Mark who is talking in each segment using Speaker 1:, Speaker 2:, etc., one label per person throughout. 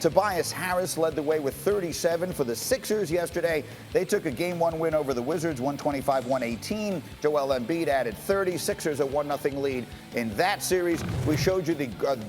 Speaker 1: Tobias Harris led the way with 37 for the Sixers yesterday. They took a Game 1 win over the Wizards, 125-118. Joel Embiid added 30. Sixers a 1-0 lead in that series. We showed you the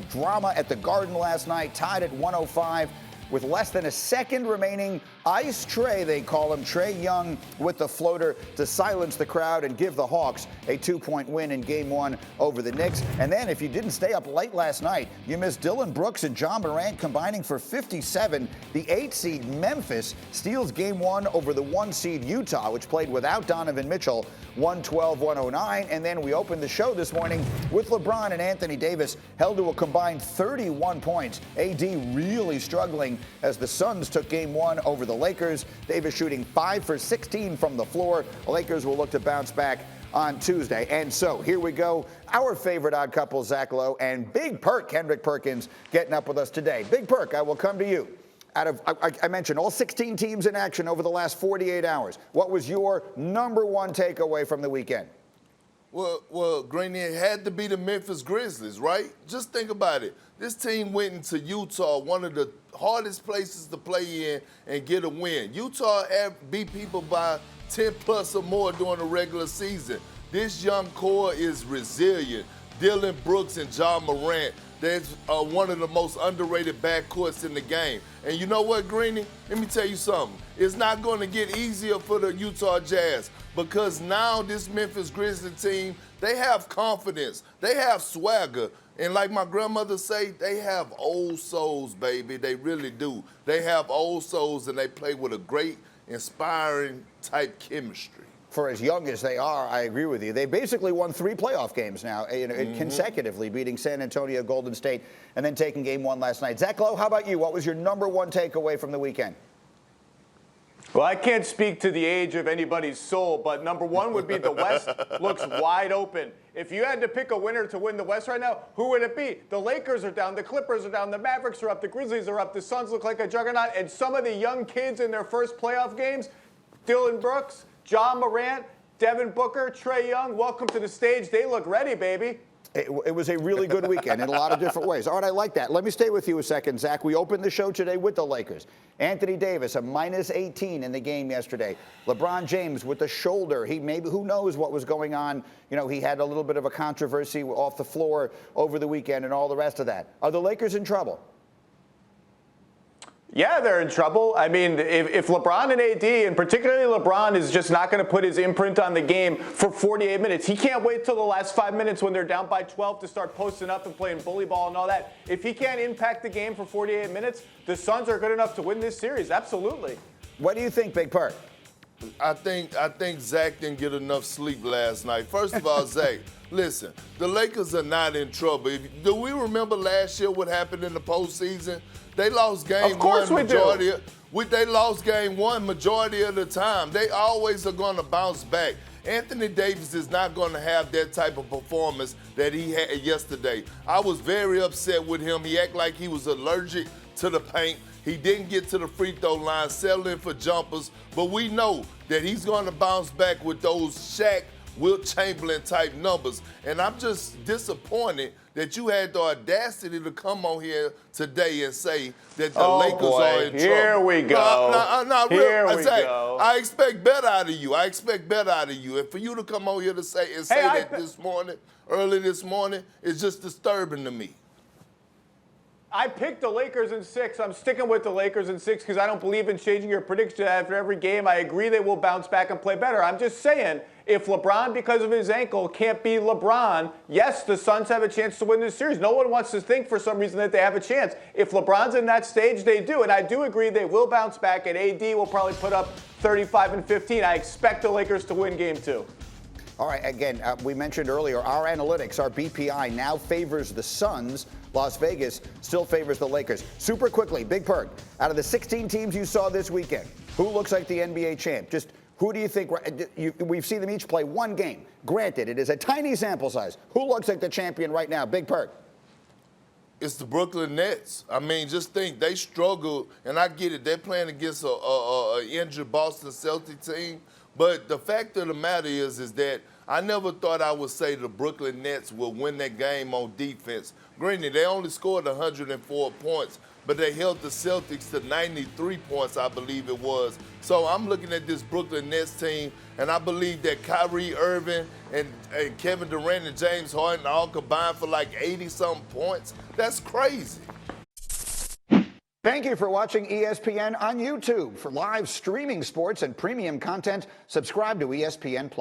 Speaker 1: drama at the Garden last night, tied at 105. With less than a second remaining, Ice Trae, they call him, Trae Young with the floater to silence the crowd and give the Hawks a 2-point win in Game 1 over the Knicks. And then if you didn't stay up late last night, you missed Dillon Brooks and Ja Morant combining for 57. The 8 seed Memphis steals Game 1 over the 1 seed Utah, which played without Donovan Mitchell, 112-109. And then we opened the show this morning with LeBron and Anthony Davis held to a combined 31 points. AD really struggling as the Suns took Game 1 over the Lakers. Davis shooting 5 for 16 from the floor. The Lakers will look to bounce back on Tuesday. And so here we go. Our favorite odd couple, Zach Lowe, and Big Perk, Kendrick Perkins, getting up with us today. Big Perk, I will come to you. I mentioned all 16 teams in action over the last 48 hours. What was your number one takeaway from the weekend?
Speaker 2: Well, Greeny, it had to be the Memphis Grizzlies, right? Just think about it. This team went into Utah, one of the hardest places to play in, and get a win. Utah beat people by 10 plus or more during the regular season. This young core is resilient. Dillon Brooks and Ja Morant, that's one of the most underrated backcourts in the game. And you know what, Greeny? Let me tell you something. It's not going to get easier for the Utah Jazz because now this Memphis Grizzlies team, they have confidence. They have swagger. And like my grandmother say, they have old souls, baby. They really do. They have old souls, and they play with a great, inspiring type chemistry.
Speaker 1: For as young as they are, I agree with you. They basically won 3 playoff games now, consecutively, beating San Antonio, Golden State, and then taking Game 1 last night. Zach Lowe, how about you? What was your number one takeaway from the weekend?
Speaker 3: Well, I can't speak to the age of anybody's soul, but number one would be the West looks wide open. If you had to pick a winner to win the West right now, who would it be? The Lakers are down, the Clippers are down, the Mavericks are up, the Grizzlies are up, the Suns look like a juggernaut, and some of the young kids in their first playoff games, Dillon Brooks, Ja Morant, Devin Booker, Trae Young, welcome to the stage. They look ready, baby.
Speaker 1: It was a really good weekend in a lot of different ways. All right, I like that. Let me stay with you a second, Zach. We opened the show today with the Lakers. Anthony Davis, a minus 18 in the game yesterday. LeBron James with the shoulder. Who knows what was going on. You know, he had a little bit of a controversy off the floor over the weekend and all the rest of that. Are the Lakers in trouble?
Speaker 3: Yeah, they're in trouble. I mean, if LeBron and AD, and particularly LeBron, is just not going to put his imprint on the game for 48 minutes, he can't wait till the last 5 minutes when they're down by 12 to start posting up and playing bully ball and all that. If he can't impact the game for 48 minutes, the Suns are good enough to win this series. Absolutely.
Speaker 1: What do you think, Big Perk?
Speaker 2: I think Zach didn't get enough sleep last night. First of all, Zach, listen, the Lakers are not in trouble. Do we remember last year what happened in the postseason? They lost game one majority. They lost game one majority of the time. They always are going to bounce back. Anthony Davis is not going to have that type of performance that he had yesterday. I was very upset with him. He acted like he was allergic to the paint. He didn't get to the free throw line, settling for jumpers. But we know that he's going to bounce back with those Shaq, Wilt Chamberlain type numbers. And I'm just disappointed that you had the audacity to come on here today and say that the Lakers are in trouble.
Speaker 3: Here we go. Here we go.
Speaker 2: I expect better out of you. And for you to come on here to say that early this morning, is just disturbing to me.
Speaker 3: I picked the Lakers in 6. I'm sticking with the Lakers in 6 because I don't believe in changing your prediction after every game. I agree they will bounce back and play better. I'm just saying, if LeBron, because of his ankle, can't be LeBron, yes, the Suns have a chance to win this series. No one wants to think for some reason that they have a chance. If LeBron's in that stage, they do. And I do agree they will bounce back, and AD will probably put up 35 and 15. I expect the Lakers to win Game 2.
Speaker 1: All right, again, we mentioned earlier, our analytics, our BPI now favors the Suns. Las Vegas still favors the Lakers. Super quickly, Big Perk, out of the 16 teams you saw this weekend, who looks like the NBA champ? Just who do you think? We've seen them each play one game. Granted, it is a tiny sample size. Who looks like the champion right now? Big Perk.
Speaker 2: It's the Brooklyn Nets. I mean, just think, they struggle, and I get it. They're playing against a injured Boston Celtics team. But the fact of the matter is that I never thought I would say the Brooklyn Nets will win that game on defense. Granted, they only scored 104 points, but they held the Celtics to 93 points, I believe it was. So I'm looking at this Brooklyn Nets team, and I believe that Kyrie Irving and Kevin Durant and James Harden all combined for like 80-something points. That's crazy.
Speaker 1: Thank you for watching ESPN on YouTube. For live streaming sports and premium content, subscribe to ESPN+.